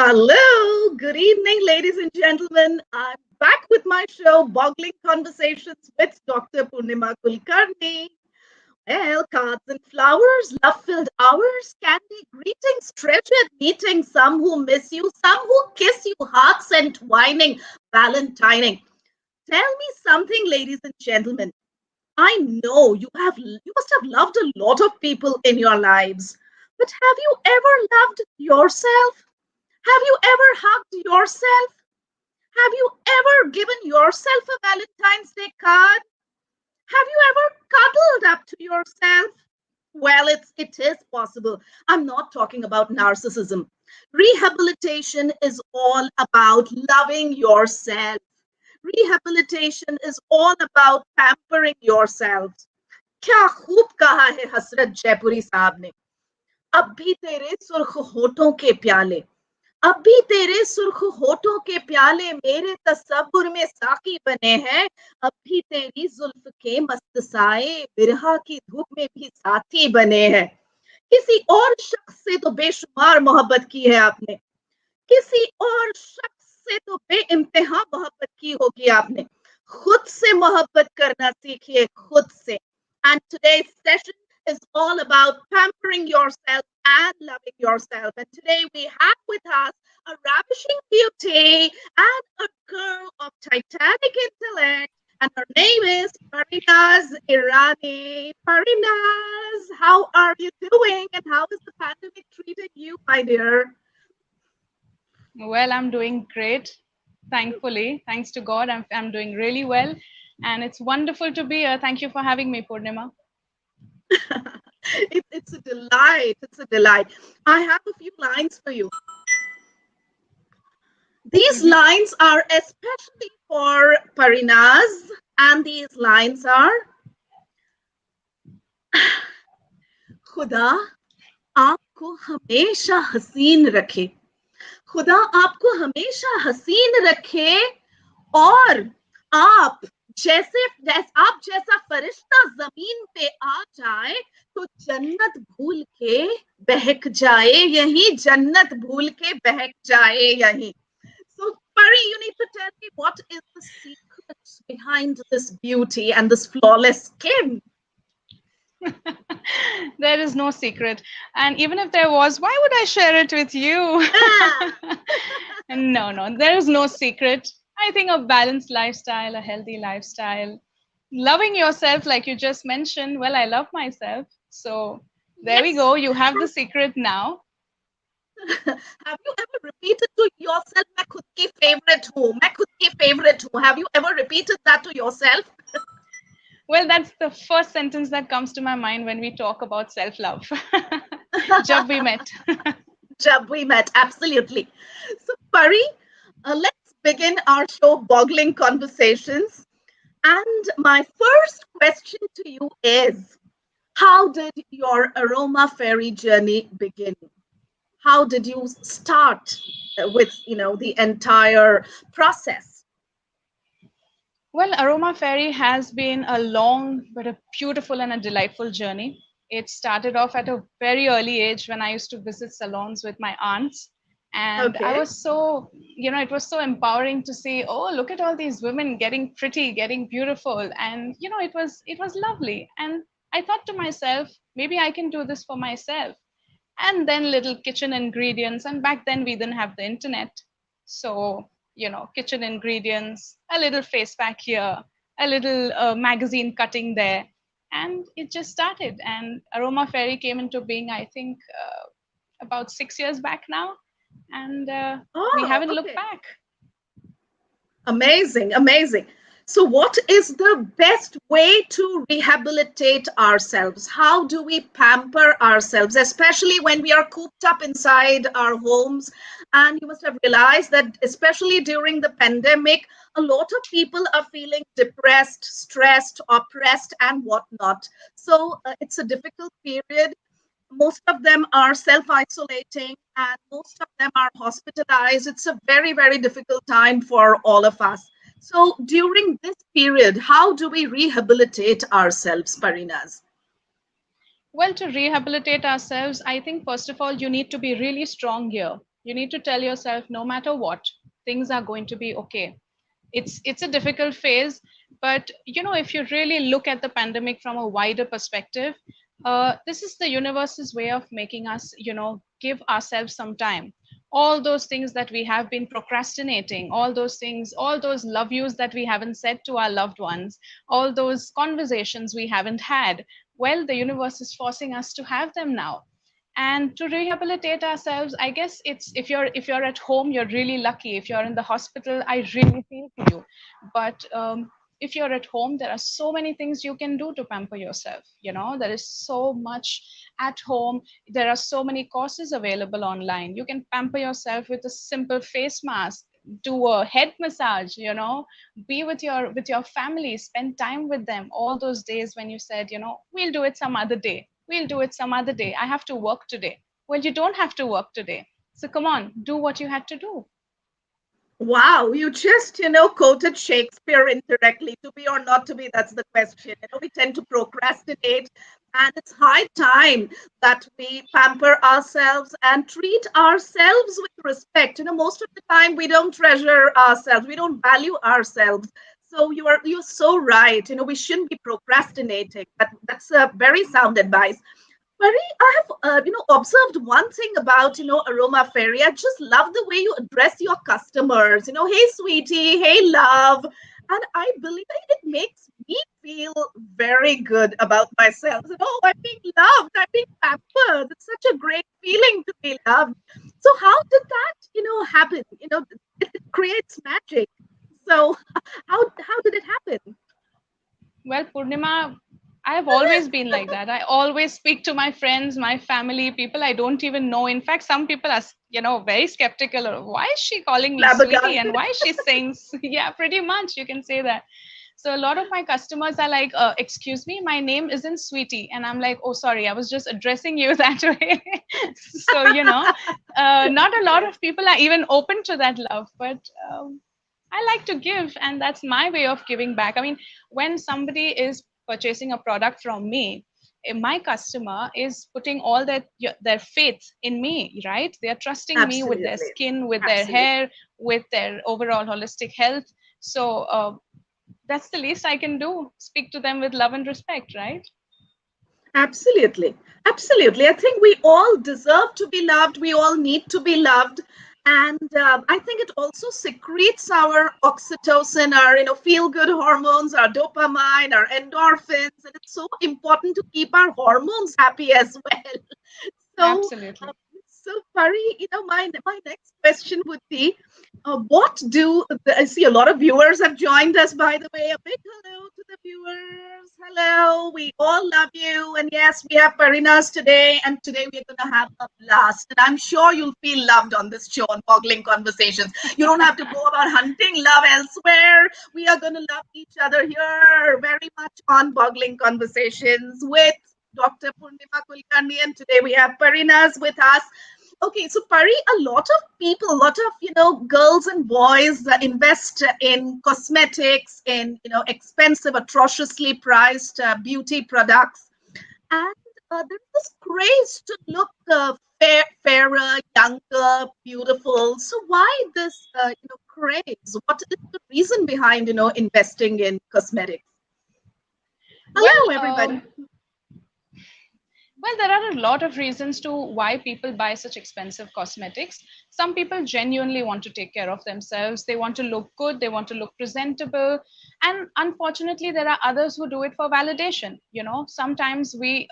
Hello, good evening, ladies and gentlemen. I'm back with my show, Boggling Conversations with Dr. Purnima Kulkarni. Well, cards and flowers, love-filled hours, candy greetings, treasured meetings, some who miss you, some who kiss you, hearts entwining, valentining. Tell me something, ladies and gentlemen. I know you must have loved a lot of people in your lives, but have you ever loved yourself? Have you ever hugged yourself? Have you ever given yourself a Valentine's Day card? Have you ever cuddled up to yourself? Well, it is possible. I'm not talking about narcissism. Rehabilitation is all about loving yourself. Rehabilitation is all about pampering yourself. क्या खूब कहा है हसरत जयपुरी साहब ने. अब भी तेरे सुर्ख होठों के प्याले, अब भी तेरे सुर्ख होठों के प्याले मेरे तसव्वुर में साकी बने हैं. अब भी तेरी जुल्फ के मस्त साए बिरहा की धूप में भी साथी बने हैं. किसी और शख्स से तो बेशुमार मोहब्बत की है आपने, किसी और शख्स से तो बेइंतहा मोहब्बत की होगी आपने. खुद से मोहब्बत करना सीखिए, खुद से. And today's session is all about pampering yourself and loving yourself. And today we have with us a ravishing beauty and a girl of titanic intellect. And her name is Parinaz Irani. Parinaz, how are you doing? And how is the pandemic treating you, my dear? Well, I'm doing great. Thankfully, thanks to God, I'm doing really well. And it's wonderful to be here. Thank you for having me, Purnima. It's a delight. It's a delight. I have a few lines for you. These lines are especially for Parinaz, and these lines are खुदा आपको हमेशा हसीन रखे, खुदा आपको हमेशा हसीन रखे, और आप आप जैसा फरिश्ता जमीन पे आ जाए तो जन्नत भूल के बहक जाए यहीं, जन्नत भूल के बहक जाए यहीं. So, Pari, you need to tell me, what is the secret behind this beauty and this flawless skin? There is no secret. And even if there was, why would I share it with you? No, there is no secret. I think a balanced lifestyle, a healthy lifestyle, loving yourself, like you just mentioned. Well, I love myself. So there we go. You have the secret now. Have you ever repeated to yourself, मैं खुद की favorite हूँ, मैं खुद की favorite हूँ? Have you ever repeated that to yourself? Well, that's the first sentence that comes to my mind when we talk about self-love. Jab we met. Jab we met, absolutely. So, Pari, let's begin our show, Boggling Conversations. And my first question to you is, how did your Aroma Fairy journey begin? How did you start with, the entire process? Well, Aroma Fairy has been a long but a beautiful and a delightful journey. It started off at a very early age when I used to visit salons with my aunts. And I was so, it was so empowering to see, oh, look at all these women getting pretty, getting beautiful. And, it was lovely. And I thought to myself, maybe I can do this for myself. And then little kitchen ingredients. And back then we didn't have the internet. So kitchen ingredients, a little face pack here, a little magazine cutting there. And it just started. And Aroma Fairy came into being, I think, about 6 years back now. And we haven't looked back. Amazing, amazing. So, what is the best way to rehabilitate ourselves? How do we pamper ourselves, especially when we are cooped up inside our homes? And you must have realized that, especially during the pandemic, a lot of people are feeling depressed, stressed, oppressed, and whatnot. So, it's a difficult period. Most of them are self-isolating, and most of them are hospitalized. It's a very, very difficult time for all of us. So during this period, how do we rehabilitate ourselves, Parinaz? Well, to rehabilitate ourselves, I think, first of all, you need to be really strong here. You need to tell yourself, no matter what, things are going to be okay. It's a difficult phase, but if you really look at the pandemic from a wider perspective, this is the universe's way of making us give ourselves some time. All those things that we have been procrastinating, all those things, all those love yous that we haven't said to our loved ones, all those conversations we haven't had, well, the universe is forcing us to have them now. And to rehabilitate ourselves, I guess it's, if you're at home, you're really lucky. If you're in the hospital, I really feel for you. But if you're at home, there are so many things you can do to pamper yourself. There is so much at home. There are so many courses available online. You can pamper yourself with a simple face mask, do a head massage, be with your family, spend time with them. All those days when you said, we'll do it some other day, we'll do it some other day, I have to work today. Well, you don't have to work today. So come on, do what you had to do. Wow, you just, quoted Shakespeare indirectly. To be or not to be, that's the question. We tend to procrastinate, and it's high time that we pamper ourselves and treat ourselves with respect. Most of the time we don't treasure ourselves, we don't value ourselves. So you're so right. We shouldn't be procrastinating. That's a very sound advice. Pari, I have observed one thing about Aroma Fairy. I just love the way you address your customers. Hey sweetie, hey love, and I believe it makes me feel very good about myself. I'm being loved. I'm being pampered. It's such a great feeling to be loved. So how did that happen? It creates magic. So how did it happen? Well, Purnima, I have always been like that. I always speak to my friends, my family, people I don't even know. In fact, some people are, very skeptical of, why is she calling me sweetie and Flabbergasted. why is she saying, yeah, pretty much you can say that. So a lot of my customers are like, excuse me, my name isn't sweetie. And I'm like, oh, sorry, I was just addressing you that way. So, not a lot Yes, of people are even open to that love, but I like to give, and that's my way of giving back. I mean, when somebody is purchasing a product from me, my customer is putting all their faith in me, right? They are trusting me with their absolutely, skin, with their absolutely. hair, with their overall holistic health. So that's the least I can do. Speak to them with love and respect, right? Absolutely. Absolutely. I think we all deserve to be loved. We all need to be loved. And I think it also secretes our oxytocin, our feel good hormones, our dopamine, our endorphins. And it's so important to keep our hormones happy as well. So, uh, Absolutely. so Pari, my next question would be, I see a lot of viewers have joined us, by the way. A big hello to the viewers. Hello, we all love you. And yes, we have Parinaz today, and today we're going to have a blast. And I'm sure you'll feel loved on this show on Boggling Conversations. You don't have to go about hunting love elsewhere. We are going to love each other here very much on Boggling Conversations with Dr. Purnima Kulkarni, and today we have Parinaz with us. Okay, so Pari, a lot of people, a lot of girls and boys invest in cosmetics, in expensive, atrociously priced beauty products, and there's this craze to look fairer, younger, beautiful. So why this craze? What is the reason behind investing in cosmetics? Well, Hello, everybody. Well, there are a lot of reasons to why people buy such expensive cosmetics. Some people genuinely want to take care of themselves. They want to look good, they want to look presentable. And unfortunately, there are others who do it for validation. Sometimes we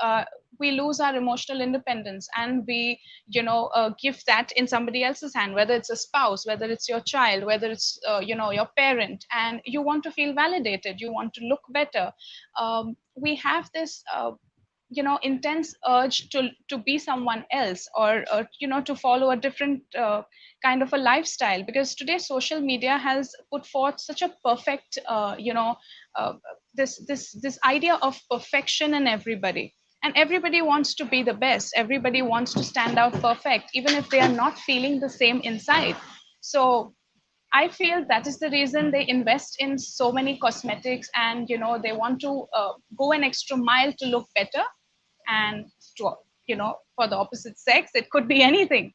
lose our emotional independence, and we give that in somebody else's hand, whether it's a spouse, whether it's your child, whether it's your parent, and you want to feel validated, you want to look better. We have this intense urge to be someone else, or to follow a different kind of a lifestyle, because today social media has put forth such a perfect this idea of perfection in everybody, and everybody wants to be the best, everybody wants to stand out perfect even if they are not feeling the same inside. So I feel that is the reason they invest in so many cosmetics, and they want to go an extra mile to look better. And to, for the opposite sex, it could be anything.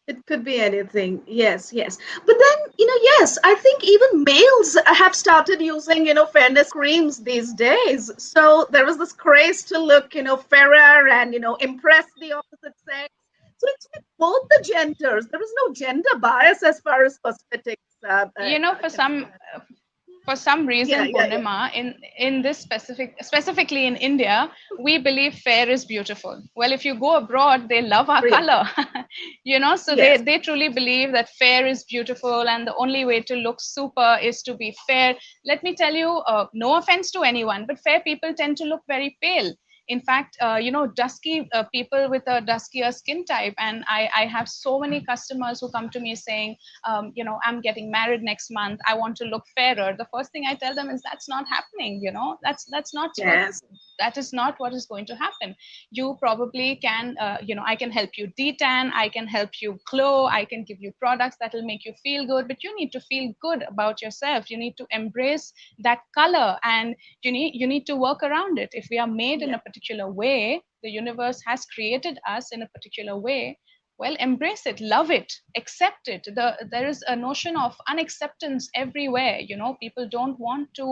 It could be anything. Yes, yes. But then, yes, I think even males have started using, fairness creams these days. So there is this craze to look, fairer and, impress the opposite sex. So it's with both the genders. There is no gender bias as far as cosmetics You know, for some concerned. for some Yeah, reason, yeah, yeah. Purnima, in this specifically in India, we believe fair is beautiful. Well, if you go abroad, they love our Really. color. So they Yes. they truly believe that fair is beautiful, and the only way to look super is to be fair. Let me tell you, no offense to anyone, but fair people tend to look very pale. In fact, dusky people with a duskier skin type, and I have so many customers who come to me saying, I'm getting married next month, I want to look fairer. The first thing I tell them is that's not happening. That's not what Yes. that is not what is going to happen. You probably can, I can help you detan, I can help you glow, I can give you products that will make you feel good, but you need to feel good about yourself. You need to embrace that color, and you need to work around it. If we are made in Yeah. a particular way, the universe has created us in a particular way, well, embrace it, love it, accept it. There is a notion of unacceptance everywhere. People don't want to,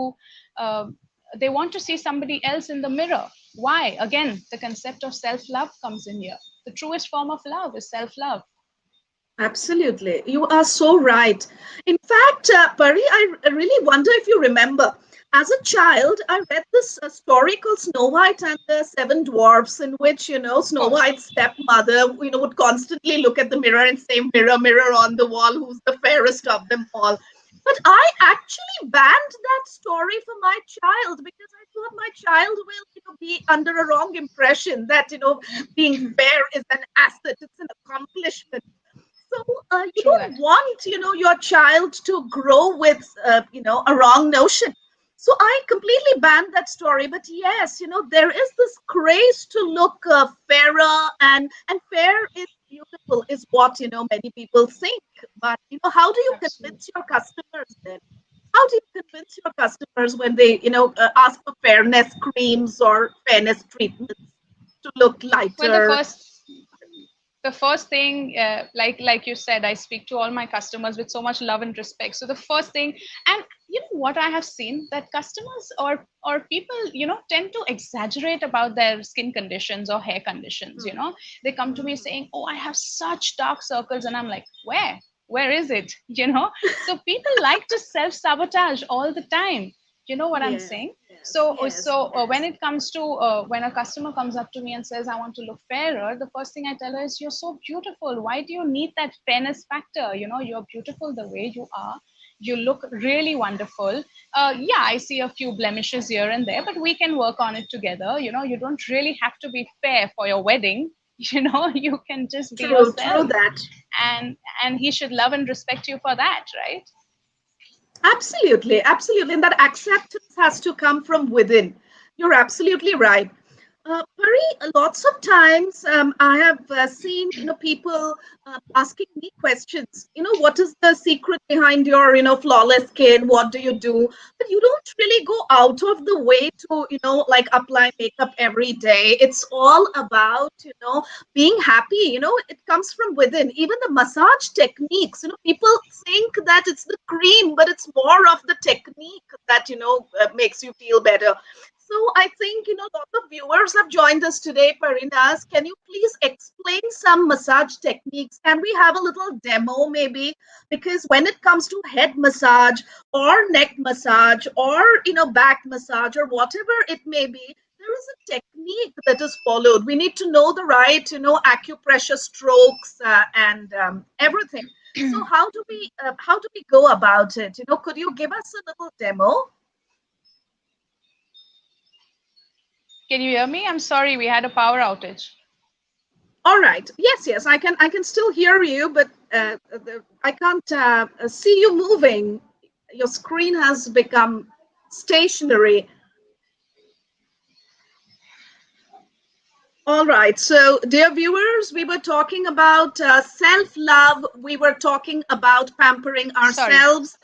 uh, they want to see somebody else in the mirror. Why? Again, the concept of self-love comes in here. The truest form of love is self-love. Absolutely. You are so right. In fact, Pari, I really wonder if you remember. As a child, I read this story called Snow White and the Seven Dwarfs, in which, Of Snow course. White's stepmother, would constantly look at the mirror and say, mirror, mirror on the wall, who's the fairest of them all. But I actually banned that story for my child because I thought my child will, be under a wrong impression that, being fair is an asset, it's an accomplishment. So you True don't that. want, your child to grow with, a wrong notion. So I completely banned that story. But yes, there is this craze to look fairer, and fair is beautiful, is what many people think. But how do you Absolutely. convince your customers then? How do you convince your customers when they, ask for fairness creams or fairness treatments to look Well, the lighter? first thing, like you said, I speak to all my customers with so much love and respect. So the first thing, and you know what I have seen, that customers or people, tend to exaggerate about their skin conditions or hair conditions. They come to me Mhm. saying, oh, I have such dark circles, and I'm like, where is it? So people like to self sabotage all the time. You know what I'm Yes, saying? yes, So when yes. it comes to, when a customer comes up to me and says, I want to look fairer, the first thing I tell her is, you're so beautiful. Why do you need that fairness factor? You're beautiful the way you are. You look really wonderful. Yeah, I see a few blemishes here and there, but we can work on it together. You don't really have to be fair for your wedding. You can just be True, true yourself, that. and he should love and respect you for that, right? Absolutely, absolutely. And that acceptance has to come from within. You're absolutely right. Pari, lots of times I have seen, people asking me questions. What is the secret behind your, flawless skin? What do you do? But you don't really go out of the way to, like apply makeup every day. It's all about, being happy. It comes from within. Even the massage techniques, people think that it's the cream, but it's more of the technique that, makes you feel better. So I think, a lot of viewers have joined us today. Parinaz, can you please explain some massage techniques? Can we have a little demo maybe? Because when it comes to head massage or neck massage or, back massage or whatever it may be, there is a technique that is followed. We need to know the right, acupressure strokes and everything. So how do we go about it? Could you give us a little demo? Can you hear me? I'm sorry, we had a power outage. All right. Yes, yes, I can still hear you, but I can't see you moving. Your screen has become stationary. All right. So, dear viewers, we were talking about self-love. We were talking about pampering Sorry. ourselves.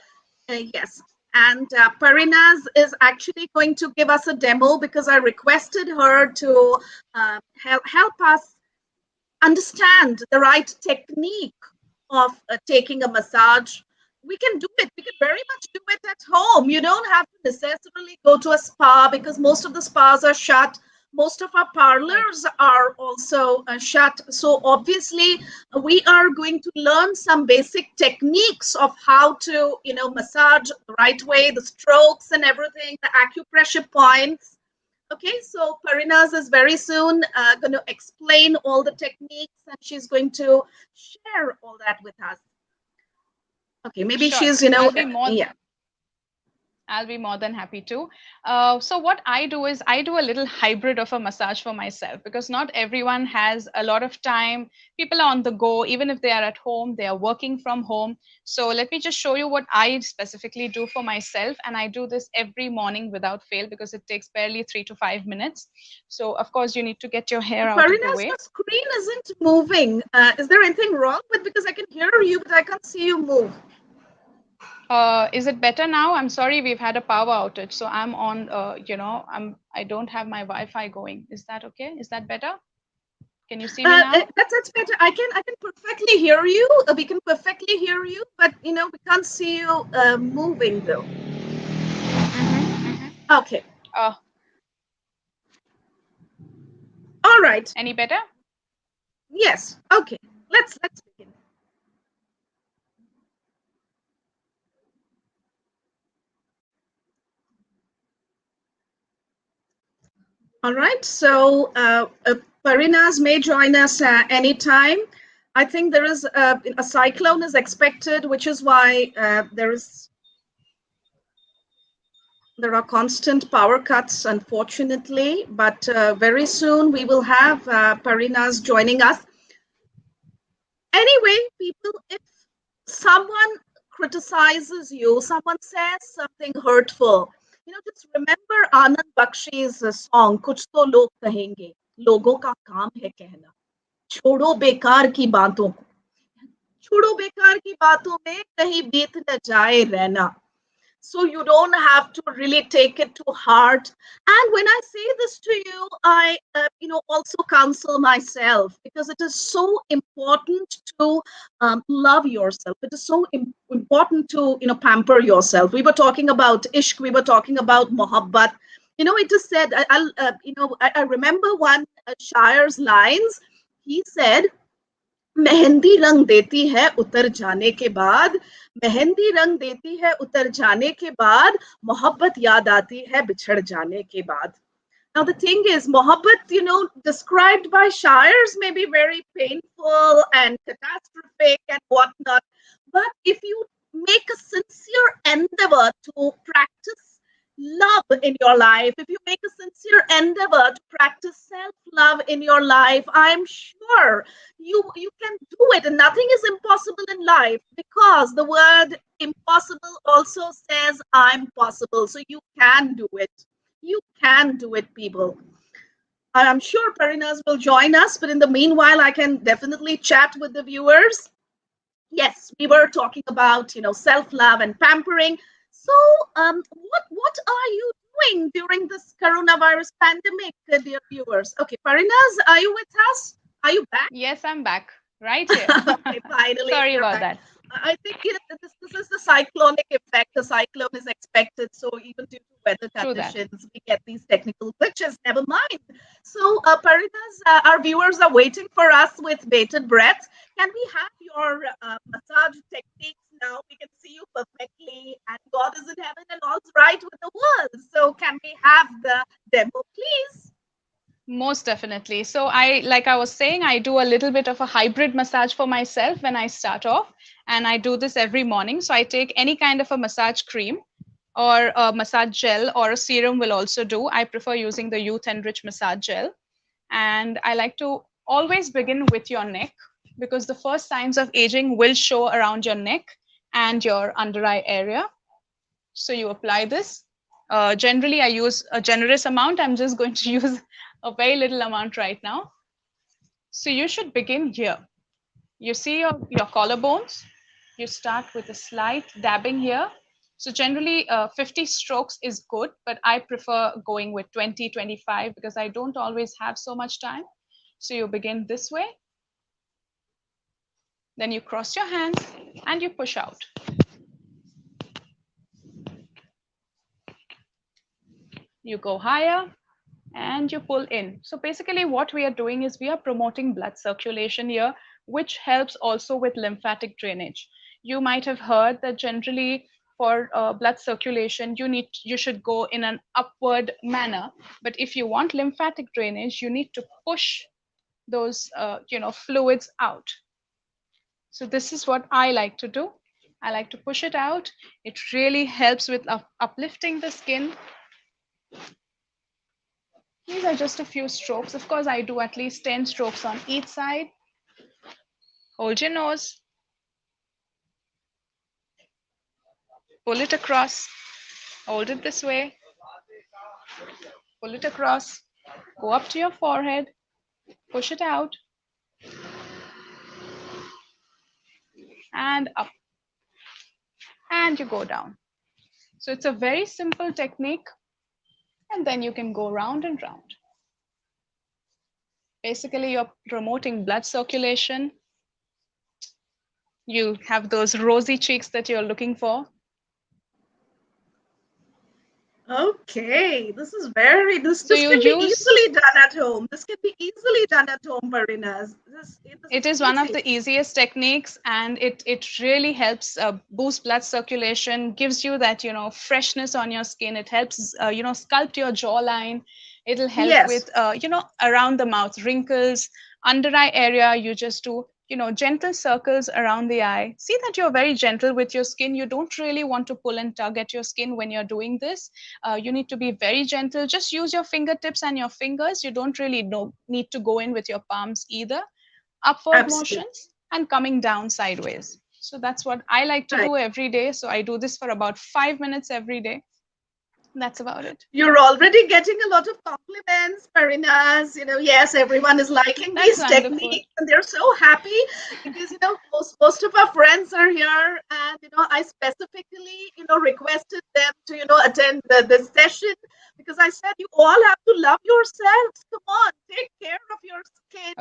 Yes. And Parinaz is actually going to give us a demo because I requested her to help us understand the right technique of taking a massage, we can do it. We can very much do it at home. You don't have to necessarily go to a spa because most of the spas are shut. Most of our Right. parlors are also shut. So obviously, we are going to learn some basic techniques of how to, massage the right way, the strokes and everything, the acupressure points. Okay, so Parinaz is very soon going to explain all the techniques and she's going to share all that with us. Okay, maybe Sure. she's, yeah. I'll be more than happy to. So what I do is I do a little hybrid of a massage for myself because not everyone has a lot of time. People are on the go, even if they are at home, they are working from home. So let me just show you what I specifically do for myself. And I do this every morning without fail because it takes barely 3 to 5 minutes. So of course you need to get your hair out of the Parinaz, way. your screen isn't moving. Is there anything wrong with because I can hear you, but I can't see you move? Is it better now? I'm sorry, we've had a power outage, so I'm on. I don't have my Wi-Fi going. Is that okay? Is that better? Can you see me now? That's better. I can perfectly hear you. We can perfectly hear you, but we can't see you moving though. Mm-hmm. Okay. Uh, All right. any better? Yes. Okay. Let's begin. All right. So Parinaz may join us anytime. I think there is a cyclone is expected, which is why there are constant power cuts, unfortunately. But very soon we will have Parinaz joining us. Anyway, people, if someone criticizes you, someone says something hurtful, just remember Anand Bakshi's song, Kuch to log kahenge, logo ka kaam hai कहना, छोड़ो बेकार की बातों को, छोड़ो बेकार की बातों में कहीं बीत न जाए रहना. So you don't have to really take it to heart. And when I say this to you, I also counsel myself because it is so important to love yourself. It is so important to pamper yourself. We were talking about ishq, we were talking about mohabbat. It is said, I remember one shair's lines. He said, mehndi रंग देती है उतर जाने के बाद, मेहंदी रंग देती है उतर जाने के बाद, मोहब्बत याद आती है बिछड़ जाने के बाद. Now the thing is, mohabbat, described by shires may be very painful and catastrophic and whatnot. But if you make a sincere endeavor to practice love in your life, if you make a sincere endeavor to practice self-love in your life, I'm sure you can do it. And nothing is impossible in life because the word impossible also says I'm possible. So you can do it. You can do it, people. I'm sure Parinaz will join us, but in the meanwhile, I can definitely chat with the viewers. Yes, we were talking about self-love and pampering. So, what are you doing during this coronavirus pandemic, dear viewers? Okay, Parinaz, are you with us? Are you back? Yes, I'm back right here. Okay, finally, Sorry you're about back. that. I think this is the cyclonic effect. The cyclone is expected, so even due to weather True that. conditions, we get these technical glitches. Never mind. So, Paritas, our viewers are waiting for us with bated breath. Can we have your massage techniques now? We can see you perfectly, and God is in heaven, and all's right with the world. So, can we have the demo, please? Most definitely. So like I was saying, I do a little bit of a hybrid massage for myself when I start off, and I do this every morning. So I take any kind of a massage cream or a massage gel or a serum will also do. I prefer using the Youth Enrich massage gel. And I like to always begin with your neck because the first signs of aging will show around your neck and your under eye area. So you apply this. Generally, I use a generous amount. I'm just going to use a very little amount right now. So you should begin here. You see your collarbones. You start with a slight dabbing here. So generally, 50 strokes is good, but I prefer going with 20, 25 because I don't always have so much time. So you begin this way. Then you cross your hands and you push out. You go higher and you pull in. So basically what we are doing is we are promoting blood circulation here, which helps also with lymphatic drainage. You might have heard that generally for blood circulation, you should go in an upward manner. But if you want lymphatic drainage, you need to push those fluids out. So this is what I like to do. I like to push it out. It really helps with uplifting the skin. These are just a few strokes. Of course, I do at least 10 strokes on each side. Hold your nose. Pull it across. Hold it this way. Pull it across. Go up to your forehead. Push it out. And up. And you go down. So it's a very simple technique. And then you can go round and round. Basically, you're promoting blood circulation. You have those rosy cheeks that you're looking for. Okay, this So can be easily done at home. This can be easily done at home, Parinaz. It is one of the easiest techniques, and it really helps boost blood circulation, gives you that freshness on your skin. It helps sculpt your jawline. It'll help with around the mouth wrinkles, under eye area. You just do gentle circles around the eye. See that you're very gentle with your skin. You don't really want to pull and tug at your skin when you're doing this. You need to be very gentle. Just use your fingertips and your fingers. You don't really need to go in with your palms either. Upward motions and coming down sideways. So that's what I like to do every day. So I do this for about 5 minutes every day. That's about it. You're already getting a lot of compliments, Parinaz. Yes, everyone is liking these techniques, and they're so happy because most of our friends are here, and I specifically requested them to attend this session because I said you all have to love yourselves. Come on, take care of your skin.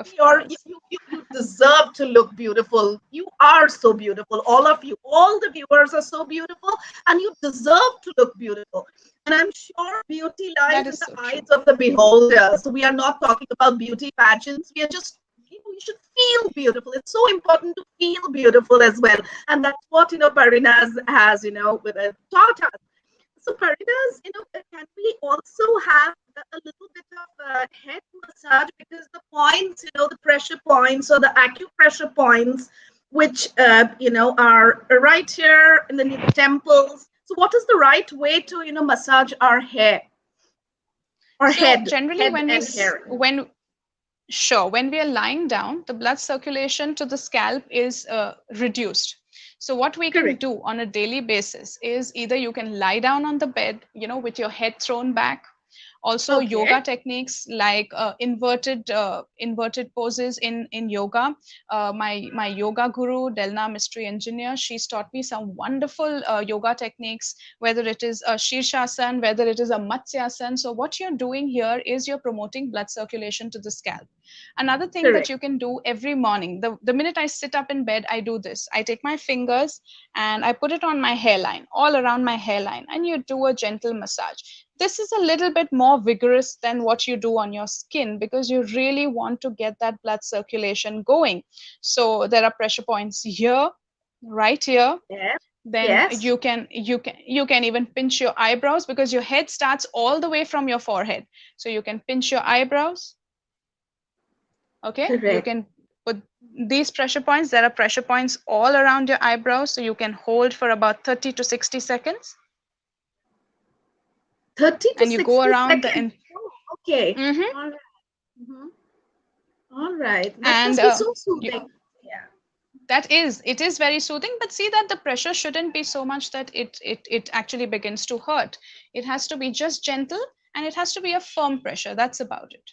You deserve to look beautiful. You are so beautiful, all of you. All the viewers are so beautiful, and you deserve to look beautiful. And I'm sure beauty lies in the eyes of the beholder. So we are not talking about beauty pageants. We are just, you should feel beautiful. It's so important to feel beautiful as well. And that's what, Parinaz has, taught us. So Parinaz, can we also have a little bit of head massage, because the points, the pressure points or the acupressure points, which, are right here in the temples. So what is the right way to, massage our hair? Or head? Generally, head when we are lying down, the blood circulation to the scalp is reduced. So what we can do on a daily basis is either you can lie down on the bed, with your head thrown back. Also, yoga techniques like inverted poses in yoga. My yoga guru, Delna Mystery Engineer, she's taught me some wonderful yoga techniques, whether it is a Shirshasana, whether it is a Matsyasana. So what you're doing here is you're promoting blood circulation to the scalp. Another thing that you can do every morning, the minute I sit up in bed, I do this. I take my fingers and I put it on my hairline, all around my hairline, and you do a gentle massage. This is a little bit more vigorous than what you do on your skin because you really want to get that blood circulation going. So there are pressure points here, right here. Then you can even pinch your eyebrows because your head starts all the way from your forehead. So you can pinch your eyebrows. Okay, you can put these pressure points. There are pressure points all around your eyebrows, so you can hold for about 30 to 60 seconds. 30 to 60 and you go around seconds. Okay. All right. That must be so soothing. It is very soothing, but see that the pressure shouldn't be so much that it actually begins to hurt. It has to be just gentle, and it has to be a firm pressure. That's about it.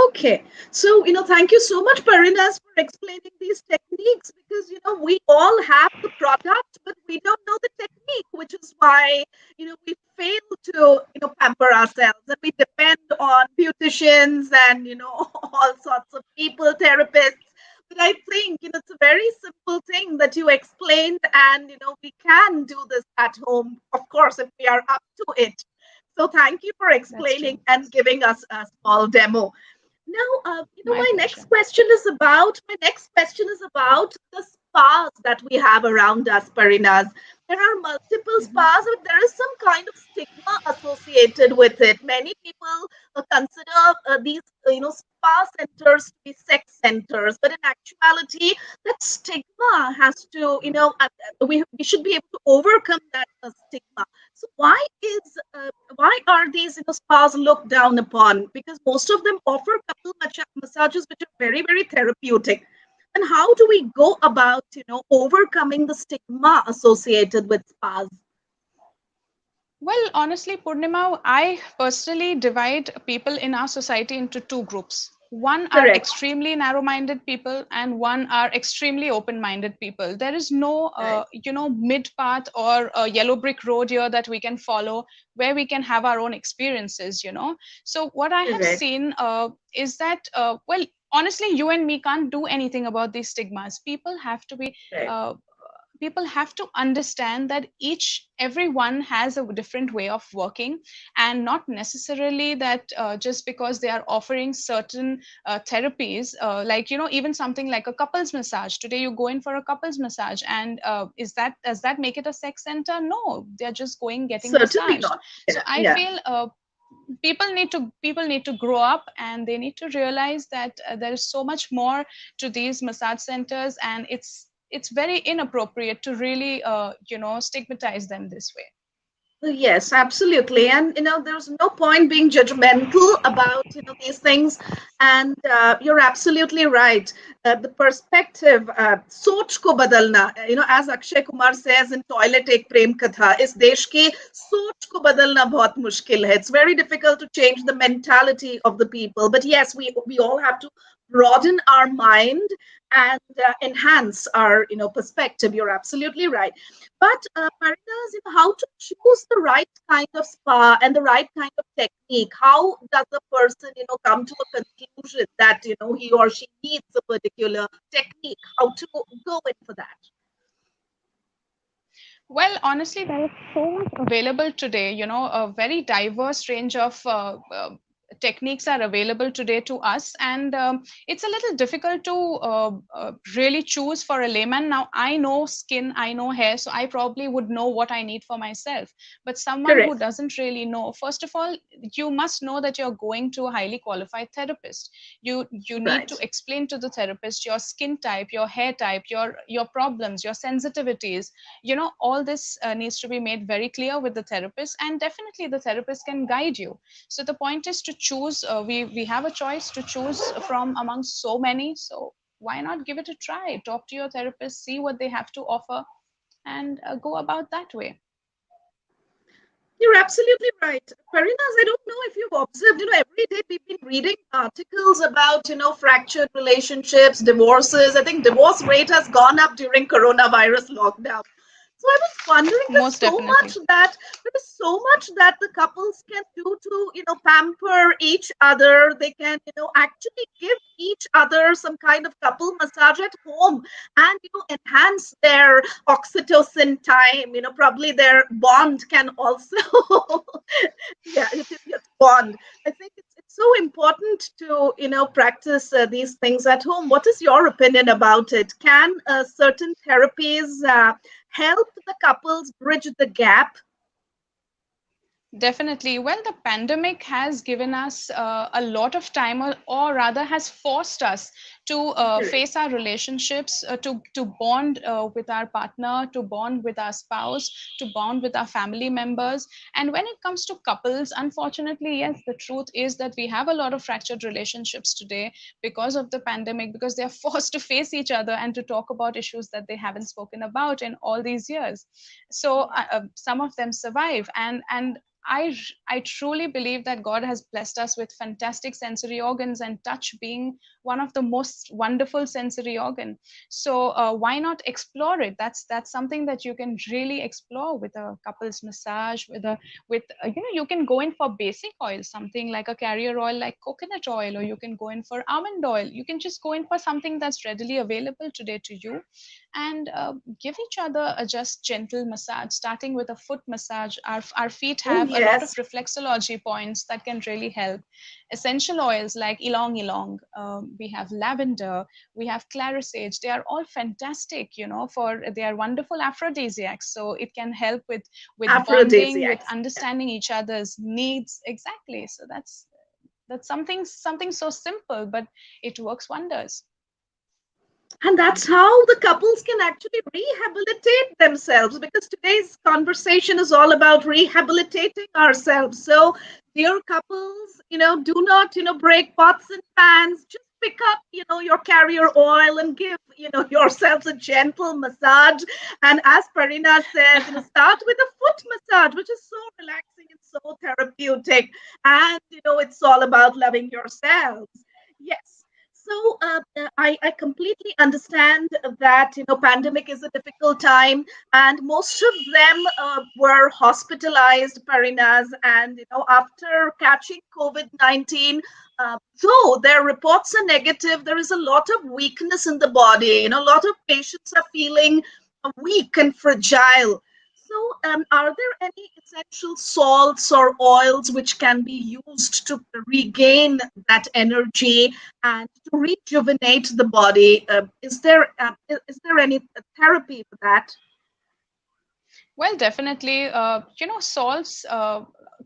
Okay. So, thank you so much, Parinaz, for explaining these techniques, because, we all have the product, but we don't know the technique, which is why, we fail to, pamper ourselves, and we depend on beauticians and, all sorts of people, therapists. But I think, it's a very simple thing that you explained, and, we can do this at home, of course, if we are up to it. So thank you for That's explaining true. and giving us a small demo. Now, My pleasure. my next question is about the spas that we have around us, Parinaz. There are multiple Mhm. spas, but there is some kind of stigma associated with it. Many people consider these, spa centers to be sex centers, but in actuality, that stigma has to, we should be able to overcome that stigma. So why are these, spas looked down upon? Because most of them offer couple massages which are very, very therapeutic. And how do we go about, overcoming the stigma associated with spas? Well, honestly, Purnima, I personally divide people in our society into two groups. One are Correct. extremely narrow-minded people, and one are extremely open-minded people. There is no, Right. mid path or a yellow brick road here that we can follow where we can have our own experiences. So what I have Correct. seen is that, well, honestly, you and me can't do anything about these stigmas. Right. People have to understand that everyone has a different way of working, and not necessarily that just because they are offering certain therapies, like even something like a couples massage. Today you go in for a couples massage, and does that make it a sex center? No, they're just getting Certainly massaged. not. So Yeah. I Yeah. feel people need to grow up, and they need to realize that there is so much more to these massage centers, and it's very inappropriate to really stigmatize them this way. Yes, absolutely. And, there's no point being judgmental about, these things. And you're absolutely right. The perspective, soch ko badalna, as Akshay Kumar says in Toilet Ek Prem Katha, is desh ki soch ko badalna bahut mushkil hai. It's very difficult to change the mentality of the people. But yes, we all have to broaden our mind and enhance our, perspective. You're absolutely right. But Paritas, how to choose the right kind of spa and the right kind of technique? How does a person, come to a conclusion that he or she needs a particular technique? How to go in for that? Well, honestly, there is so much available today. A very diverse range of techniques are available today to us, and it's a little difficult to really choose for a layman. Now, I know skin, I know hair, so I probably would know what I need for myself. But someone who Correct. doesn't really know, first of all, you must know that you're going to a highly qualified therapist. You need to Right. explain to the therapist your skin type, your hair type, your problems, your sensitivities. All this needs to be made very clear with the therapist, and definitely the therapist can guide you. So the point is to choose. We have a choice to choose from among so many, so why not give it a try? Talk to your therapist, see what they have to offer, and go about that way. You're absolutely right. Parinas, I don't know if you've observed, every day we've been reading articles about, fractured relationships, divorces. I think divorce rate has gone up during coronavirus lockdown. So I was wondering, Most definitely. there is so much that the couples can do to, pamper each other. They can, actually give each other some kind of couple massage at home and, enhance their oxytocin time. Probably their bond can also, yeah, it's bond. I think it's so important to, practice these things at home. What is your opinion about it? Can certain therapies help the couples bridge the gap? Definitely. Well, the pandemic has given us a lot of time, or rather, has forced us to Correct. face our relationships, to bond with our partner, to bond with our spouse, to bond with our family members. And when it comes to couples, unfortunately, yes, the truth is that we have a lot of fractured relationships today because of the pandemic, because they are forced to face each other and to talk about issues that they haven't spoken about in all these years. So some of them survive, and I truly believe that God has blessed us with fantastic sensory organs, and touch being one of the most wonderful sensory organ. So why not explore it? That's something that you can really explore with a couples massage, with you can go in for basic oil, something like a carrier oil like coconut oil, or you can go in for almond oil. You can just go in for something that's readily available today to you, and give each other a just gentle massage, starting with a foot massage. Our feet Oh, have a lot of yes. reflexology points that can really help. Essential oils like ylang ylang, we have lavender, we have clarisage. They are all fantastic, for they are wonderful aphrodisiacs. So it can help with bonding, with Aphrodisiacs. understanding each other's needs. Exactly. So that's something so simple, but it works wonders. And that's how the couples can actually rehabilitate themselves, because today's conversation is all about rehabilitating ourselves. So, dear couples, do not, break pots and pans. Just pick up, your carrier oil and give, yourselves a gentle massage. And as Parina says, start with a foot massage, which is so relaxing and so therapeutic. And, it's all about loving yourselves. Yes. So I completely understand that pandemic is a difficult time, and most of them were hospitalized, Parinas, and after catching COVID-19, though their reports are negative, there is a lot of weakness in the body. A lot of patients are feeling weak and fragile. So, are there any essential salts or oils which can be used to regain that energy and to rejuvenate the body? Is there any therapy for that? Well, definitely, salts,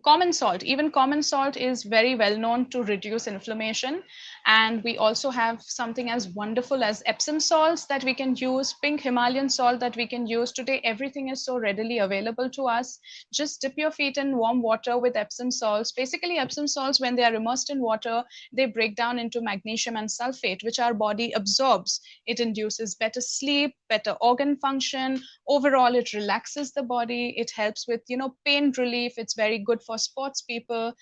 common salt, even common salt is very well known to reduce inflammation. And we also have something as wonderful as Epsom salts that we can use, pink Himalayan salt that we can use. Today, everything is so readily available to us. Just dip your feet in warm water with Epsom salts. Basically, Epsom salts, when they are immersed in water, they break down into magnesium and sulfate, which our body absorbs. It induces better sleep, better organ function. Overall, it relaxes the body. It helps with pain relief. It's very good for sports people.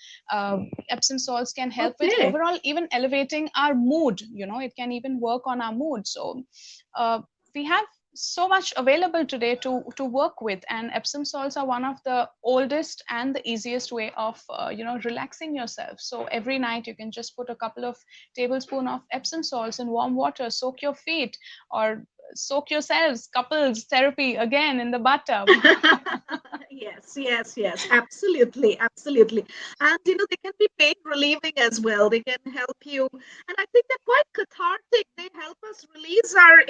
Epsom salts can help with Okay. overall even elevating our mood. It can even work on our mood. So uh, we have so much available today to work with, and Epsom salts are one of the oldest and the easiest way of relaxing yourself. So every night you can just put a couple of tablespoon of Epsom salts in warm water, soak your feet, or soak yourselves, couples therapy again in the bathtub. Yes, yes, yes, absolutely, absolutely. And they can be pain relieving as well. They can help you. And I think they're quite cathartic. They help us release our,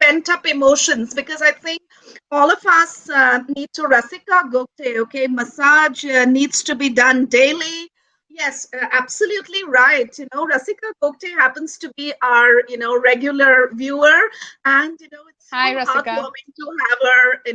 pent up emotions, because I think all of us need to Rasika Gupte, okay? Massage needs to be done daily. Yes, absolutely right. Rasika Gupte happens to be our, regular viewer, and it's Hi, so Rasika. heartwarming to have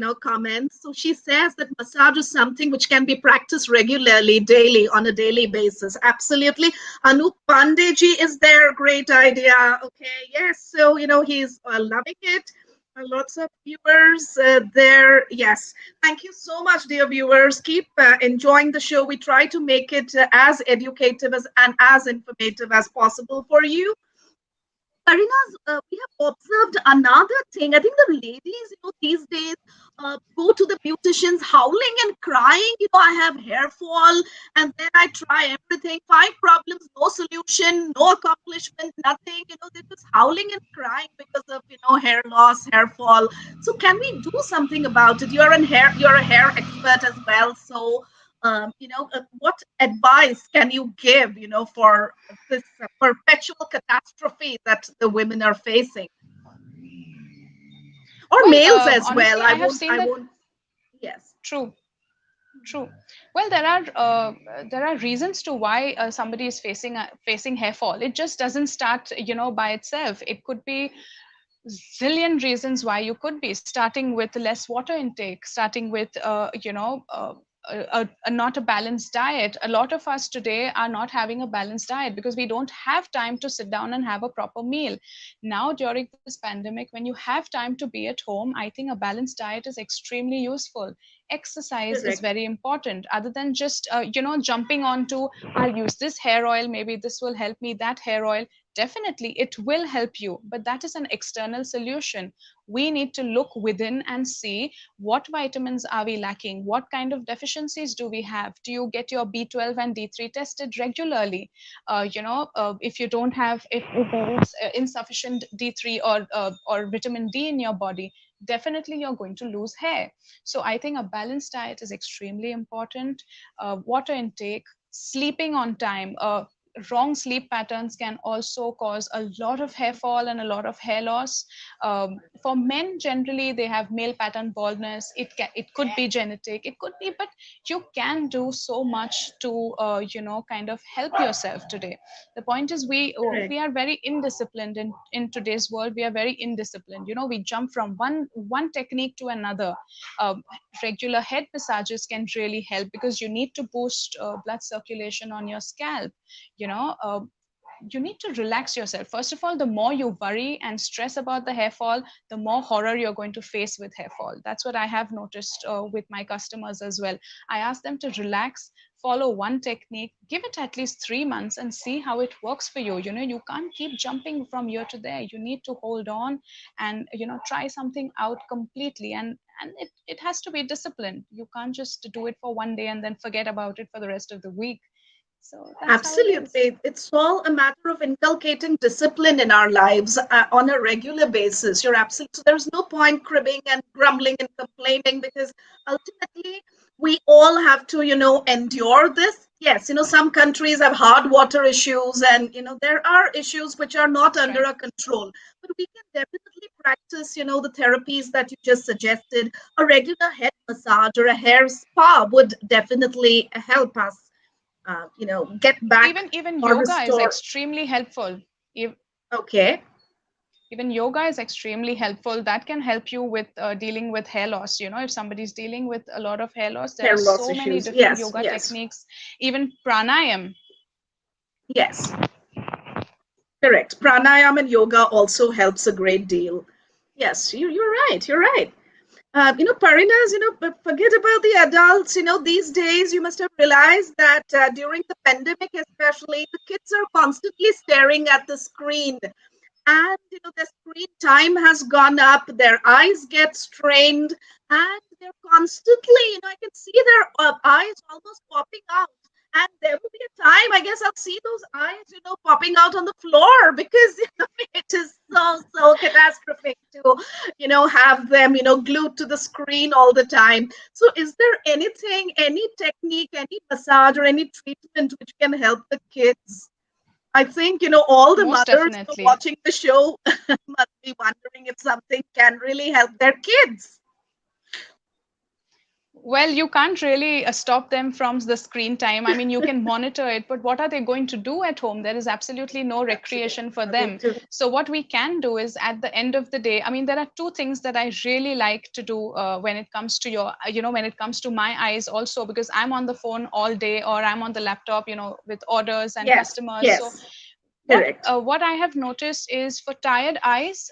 her comments. So she says that massage is something which can be practiced regularly, daily, on a daily basis. Absolutely. Anup Pandeji is there. Great idea. Okay, yes. So he's loving it. Lots of viewers there. Yes, thank you so much, dear viewers. Keep enjoying the show. We try to make it as educative and as informative as possible for you. Karina's, we have observed another thing. I think the ladies, these days go to the beauticians howling and crying. I have hair fall, and then I try everything. Five problems, no solution, no accomplishment, nothing. They're just howling and crying because of hair loss, hair fall. So can we do something about it? You're a hair expert as well. So what advice can you give, for this perpetual catastrophe that the women are facing, or Well, males as well? honestly, I I have won't. seen I that. won't. Yes. True. True. Well, there are reasons to why somebody is facing hair fall. It just doesn't start, by itself. It could be zillion reasons why you could be starting with less water intake, starting with not a balanced diet. A lot of us today are not having a balanced diet because we don't have time to sit down and have a proper meal. Now during this pandemic, when you have time to be at home, I think a balanced diet is extremely useful. Exercise is Correct. very important, other than just jumping onto, I'll use this hair oil, maybe this will help me, that hair oil. definitely it will help you, but that is an external solution. We need to look within and see what vitamins are we lacking, what kind of deficiencies do we have. Do you get your B12 and D3 tested regularly? If you don't have, if there is insufficient D3 or vitamin D in your body, definitely you're going to lose hair. So I think a balanced diet is extremely important. Water intake, sleeping on time. Wrong sleep patterns can also cause a lot of hair fall and a lot of hair loss. For men, generally, they have male pattern baldness. It could be genetic, it could be, but you can do so much to kind of help yourself today. The point is, we Correct. are very indisciplined in today's world. We are very indisciplined. We jump from one technique to another. Um, Regular head massages can really help because you need to boost blood circulation on your scalp. you know uh, you need to relax yourself. First of all, the more you worry and stress about the hair fall, the more horror you're going to face with hair fall. That's what I have noticed with my customers as well. I ask them to relax, follow one technique, give it at least 3 months and see how it works for you. You can't keep jumping from here to there. You need to hold on and try something out completely. And it has to be disciplined. You can't just do it for one day and then forget about it for the rest of the week. So that's how it is. Absolutely. It's all a matter of inculcating discipline in our lives on a regular basis. You're absolutely, so there's no point cribbing and grumbling and complaining because ultimately we all have to, endure this. Yes, some countries have hard water issues and, there are issues which are not under Right. our control. But we can definitely practice, the therapies that you just suggested. A regular head massage or a hair spa would definitely help us get back Even or yoga is restore. extremely helpful. Ev- Okay, Even yoga is extremely helpful. That can help you with dealing with hair loss. If somebody's dealing with a lot of hair loss, there are hair loss so many issues. different Yes, yoga yes, techniques. Even pranayam. yes, correct. Pranayam and yoga also helps a great deal. Yes, you're right. You're right. Parinas, but forget about the adults. These days you must have realized that during the pandemic, especially, the kids are constantly staring at the screen. And the screen time has gone up, their eyes get strained, and they're constantly, I can see their eyes almost popping out. And there will be a time, I guess, I'll see those eyes, popping out on the floor because it is so catastrophic to, have them, glued to the screen all the time. So, is there anything, any technique, any massage, or any treatment which can help the kids? I think, all the Most mothers definitely. watching the show must be wondering if something can really help their kids. Well, you can't really stop them from the screen time. I mean, you can monitor it, but what are they going to do at home? There is absolutely no Absolutely. recreation for Nothing them. to. So, what we can do is at the end of the day, I mean, there are two things that I really like to do when it comes to when it comes to my eyes also, because I'm on the phone all day or I'm on the laptop, with orders and Yes, customers. So, yes, what correct. what I have noticed is for tired eyes,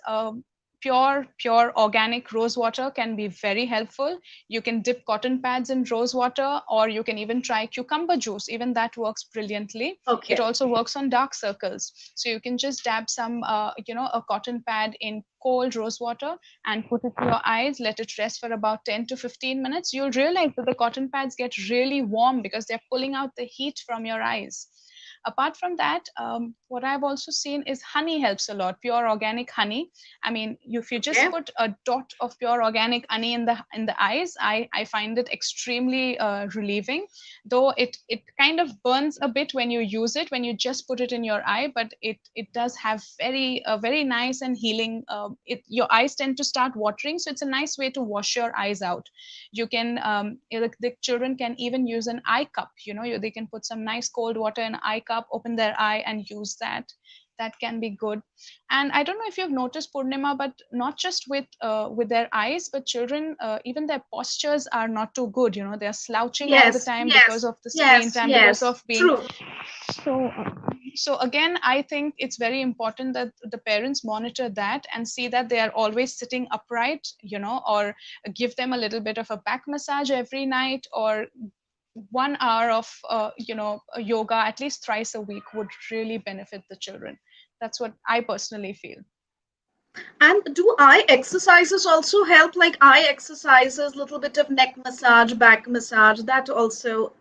pure organic rose water can be very helpful. You can dip cotton pads in rose water, or you can even try cucumber juice. Even that works brilliantly. It Okay. also works on dark circles. So you can just dab some, a cotton pad in cold rose water and put it to your eyes. Let it rest for about 10 to 15 minutes. You'll realize that the cotton pads get really warm because they're pulling out the heat from your eyes. Apart from that, what I've also seen is honey helps a lot. Pure organic honey. I mean, if you just Okay. put a dot of pure organic honey in the eyes, I find it extremely relieving. Though it kind of burns a bit when you use it, when you just put it in your eye, but it does have very nice and healing. Your eyes tend to start watering, so it's a nice way to wash your eyes out. You can the children can even use an eye cup. They can put some nice cold water in an eye cup, open their eye and use that. That can be good. And I don't know if you've noticed, Purnima, but not just with their eyes, but children, even their postures are not too good. They're slouching all the Yes, time because yes, of the screen yes, time, because yes. of being True. so. So again, I think it's very important that the parents monitor that and see that they are always sitting upright, or give them a little bit of a back massage every night, or 1 hour of yoga at least thrice a week would really benefit the children. That's what I personally feel. And do eye exercises also help? Like eye exercises, little bit of neck massage, back massage, that also,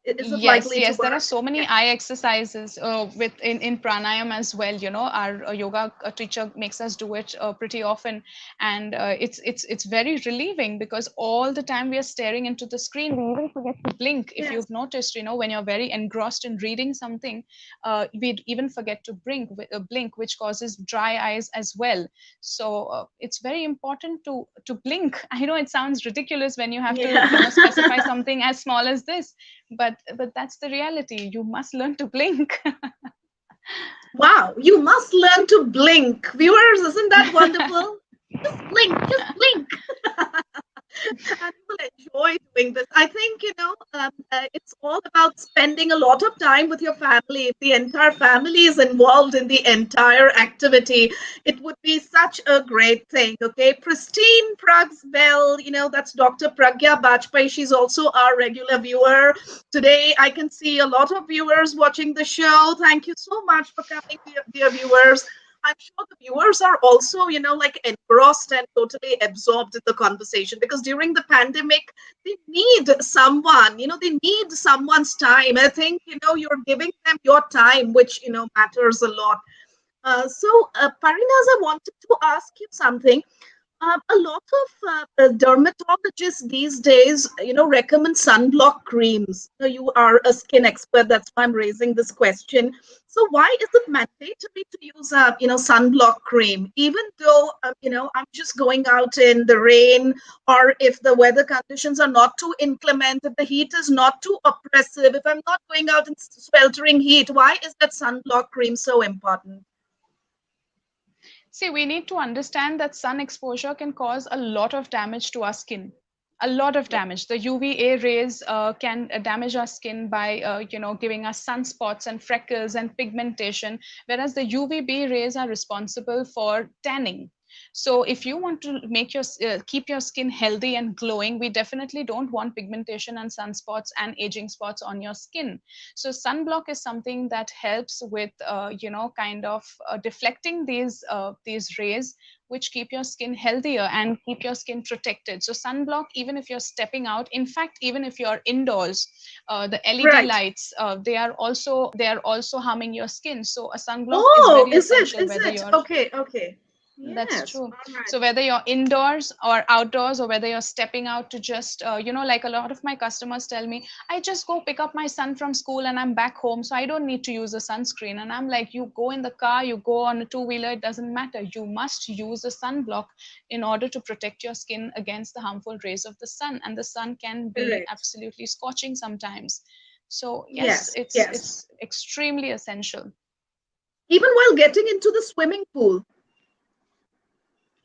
is it Yes, likely to yes, there are work? so many Yeah. eye exercises with in pranayam as well. Our yoga teacher makes us do it pretty often, and it's very relieving because all the time we are staring into the screen, we even forget to blink. If Yes. you've noticed, when you're very engrossed in reading something, we even forget to blink, which causes dry eyes as well. So it's very important to blink. I know it sounds ridiculous when you have to Yeah. specify something as small as this, but that's the reality. You must learn to blink. Wow, you must learn to blink. Viewers, isn't that wonderful? Just blink, just blink. And you will enjoy doing this. I think, it's all about spending a lot of time with your family. If the entire family is involved in the entire activity, it would be such a great thing. Okay. Pristine Prag's Bell, that's Dr. Pragya Bajpai. She's also our regular viewer. Today, I can see a lot of viewers watching the show. Thank you so much for coming, dear viewers. I'm sure the viewers are also, like engrossed and totally absorbed in the conversation, because during the pandemic, they need someone, they need someone's time. I think, you're giving them your time, which, matters a lot. Parinas, I wanted to ask you something. A lot of dermatologists these days, recommend sunblock creams. You are a skin expert. That's why I'm raising this question. So why is it mandatory to use a, sunblock cream, even though, I'm just going out in the rain, or if the weather conditions are not too inclement, if the heat is not too oppressive, if I'm not going out in sweltering heat, why is that sunblock cream so important? See, we need to understand that sun exposure can cause a lot of damage to our skin. A lot of Yeah. damage. The UVA rays can damage our skin by, giving us sunspots and freckles and pigmentation, whereas the UVB rays are responsible for tanning. So, if you want to keep your skin healthy and glowing, we definitely don't want pigmentation and sunspots and aging spots on your skin. So sunblock is something that helps with kind of deflecting these rays, which keep your skin healthier and keep your skin protected. So sunblock, even if you're stepping out, in fact, even if you're indoors, the LED Right. lights, they are also harming your skin. So a sunblock is Oh, very is it? essential, Is whether it? you're Okay, okay. that's Yes. true. All right. So whether you're indoors or outdoors, or whether you're stepping out to just, like a lot of my customers tell me, I just go pick up my son from school and I'm back home, so I don't need to use a sunscreen. And I'm like, you go in the car, you go on a two-wheeler, it doesn't matter. You must use a sunblock in order to protect your skin against the harmful rays of the sun. And the sun can be Correct. absolutely scorching sometimes. So yes, Yes, it's yes. it's extremely essential. Even while getting into the swimming pool,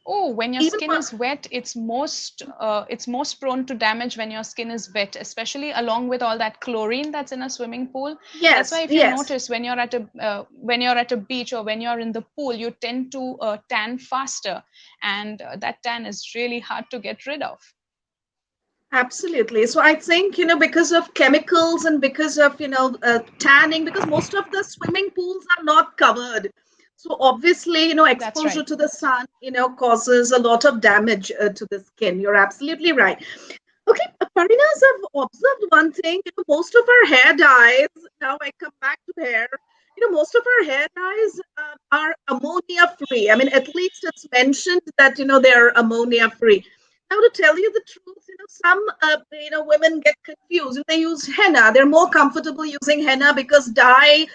Oh, when your even skin while, is wet, it's most prone to damage when your skin is wet, especially along with all that chlorine that's in a swimming pool. That's why yes, if you yes, notice when you're at a beach or when you're in the pool, you tend to tan faster, and that tan is really hard to get rid of. absolutely. So I think, because of chemicals and because of, tanning, because most of the swimming pools are not covered. So obviously, That's exposure right. to the sun, causes a lot of damage to the skin. You're absolutely right. Okay, Parinas, I've observed one thing. Most of our hair dyes, now I come back to hair, most of our hair dyes are ammonia free. I mean, at least it's mentioned that, they're ammonia free. Now, to tell you the truth, some, women get confused. They use henna. They're more comfortable using henna because dyes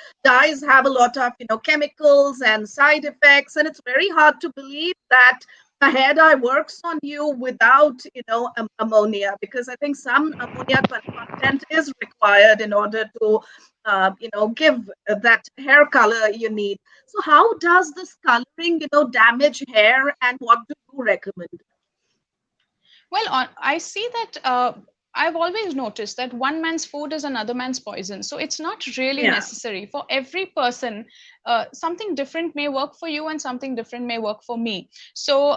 have a lot of, chemicals and side effects. And it's very hard to believe that a hair dye works on you without, ammonia, because I think some ammonia content is required in order to, give that hair color you need. So how does this coloring, damage hair, and what do you recommend? Well, I see that I've always noticed that one man's food is another man's poison. So it's not really Yeah. necessary for every person. something different may work for you and something different may work for me. So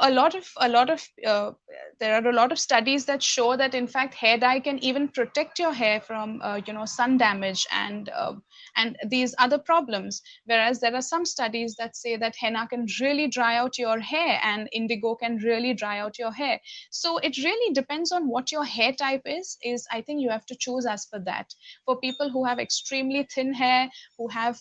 there are a lot of studies that show that in fact hair dye can even protect your hair from sun damage and these other problems. Whereas there are some studies that say that henna can really dry out your hair and indigo can really dry out your hair. So it really depends on what your hair type is I think you have to choose as per that. For people who have extremely thin hair, who have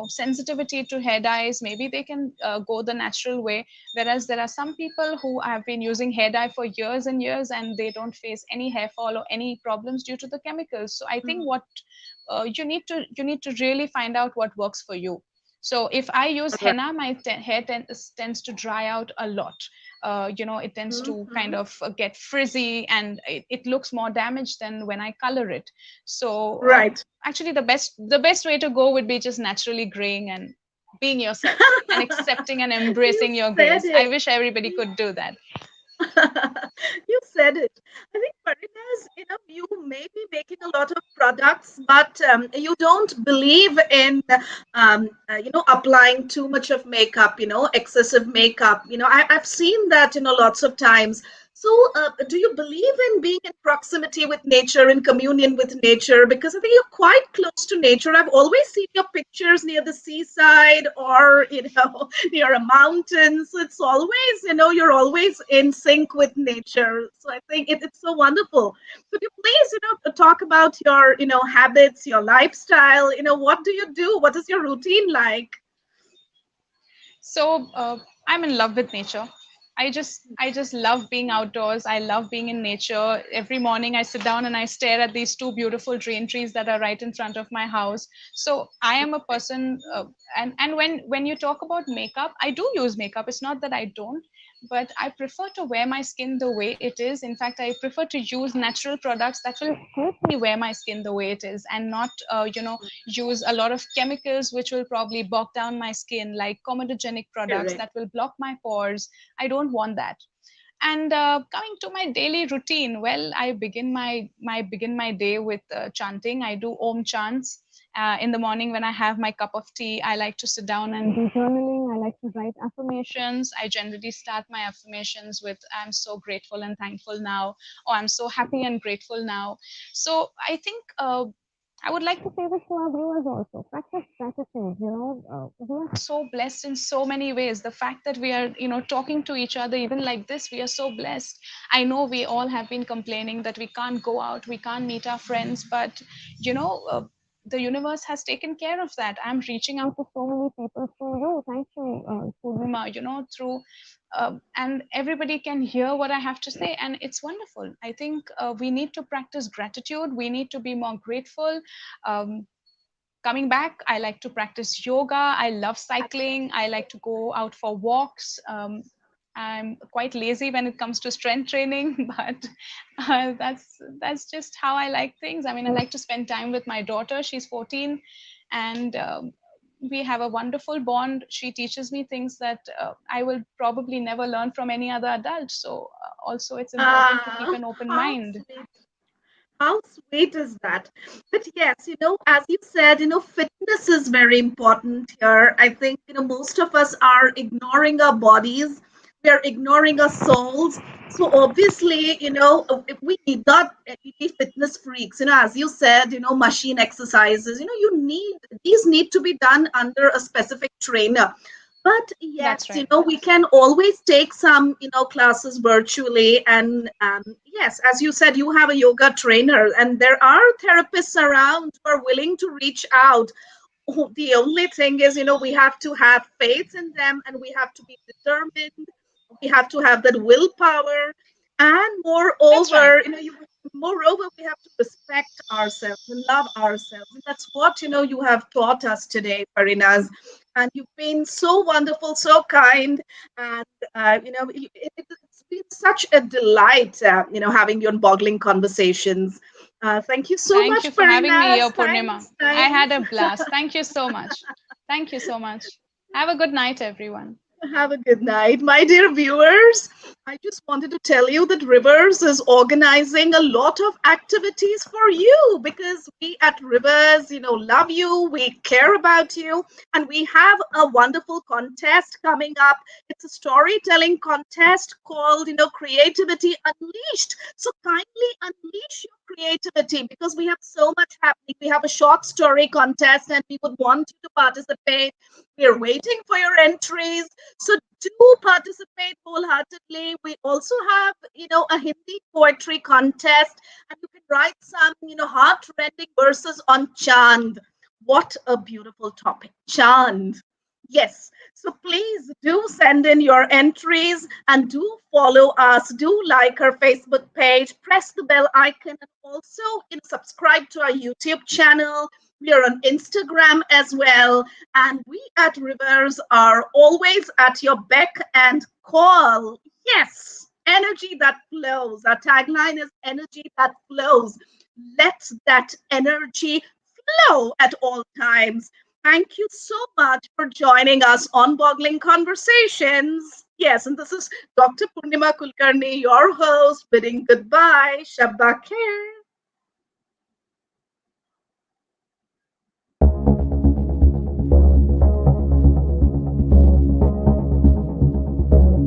sensitivity to hair dyes, maybe they can go the natural way. Whereas there are some people who have been using hair dye for years and years and they don't face any hair fall or any problems due to the chemicals. So I think what you need to really find out what works for you. So if I use Right. henna, my hair tends to dry out a lot. It tends to kind Mhm. of get frizzy and it looks more damaged than when I color it. So Right. actually, the best way to go would be just naturally graying and being yourself and accepting and You embracing your said grays. I it. wish everybody could do that. You said it. I think, Parinaz, you may be making a lot of products, but you don't believe in, applying too much of makeup, excessive makeup. I've seen that, lots of times. So, do you believe in being in proximity with nature, in communion with nature? Because I think you're quite close to nature. I've always seen your pictures near the seaside or, near a mountain. So it's always, you're always in sync with nature. So I think it's so wonderful. Could you please, talk about your, habits, your lifestyle? What do you do? What is your routine like? So I'm in love with nature. I just love being outdoors. I love being in nature. Every morning I sit down and I stare at these two beautiful dream trees that are right in front of my house. So I am a person, and when you talk about makeup, I do use makeup. It's not that I don't, but I prefer to wear my skin the way it is. In fact, I prefer to use natural products that will help me wear my skin the way it is, and not use a lot of chemicals which will probably bog down my skin, like comedogenic products Correct. that will block my pores. I don't want that. And coming to my daily routine, well, I begin my day with chanting. I do Om chants. In the morning, when I have my cup of tea, I like to sit down and do journaling. I like to write affirmations. I generally start my affirmations with "I'm so grateful and thankful now," or "I'm so happy and grateful now." So I think I would like to say this to our viewers also. Practice gratitude. We are so blessed in so many ways. The fact that we are, talking to each other, even like this, we are so blessed. I know we all have been complaining that we can't go out, we can't meet our friends, but, you know, uh, the universe has taken care of that. I'm reaching out to so many people through you. Thank you, Purnima, through and everybody can hear what I have to say, and it's wonderful. I think we need to practice gratitude. We need to be more grateful. Um, Coming back, I like to practice yoga. I love cycling. I like to go out for walks. I'm quite lazy when it comes to strength training, but that's just how I like things. I mean, I like to spend time with my daughter. She's 14, and we have a wonderful bond. She teaches me things that I will probably never learn from any other adult. So also, it's important to keep Ah, an open how mind. sweet. How sweet is that? But yes, as you said, fitness is very important here. I think, most of us are ignoring our bodies, we are ignoring our souls. So obviously, we need not be fitness freaks. As you said, machine exercises, these need to be done under a specific trainer. But yes, That's right. we can always take some, classes virtually. And yes, as you said, you have a yoga trainer, and there are therapists around who are willing to reach out. The only thing is, we have to have faith in them, and we have to be determined. We have to have that willpower. And That's right. moreover, we have to respect ourselves and love ourselves. And that's what, you have taught us today, Parinaz. And you've been so wonderful, so kind. And, it's been such a delight, having you on Boggling Conversations. Thank you so Thank you much, for having me Parinaz. here, Purnima. Thanks, I had thanks. a blast. Thank you so much. Thank you so much. Have a good night, everyone. Have a good night, my dear viewers. I just wanted to tell you that Rivers is organizing a lot of activities for you because we at Rivers, love you, we care about you, and we have a wonderful contest coming up. It's a storytelling contest called, Creativity Unleashed. So kindly unleash your creativity because we have so much happening. We have a short story contest and we would want you to participate. We're waiting for your entries. So do participate wholeheartedly. We also have, a Hindi poetry contest, and you can write some, heart-rending verses on Chand. What a beautiful topic, Chand. Yes. So please do send in your entries and do follow us. Do like our Facebook page, press the bell icon, and also subscribe to our YouTube channel. We are on Instagram as well. And we at Rivers are always at your beck and call. Yes, energy that flows. Our tagline is energy that flows. Let that energy flow at all times. Thank you so much for joining us on Boggling Conversations. Yes, and this is Dr. Purnima Kulkarni, your host, bidding goodbye. Shabba khair.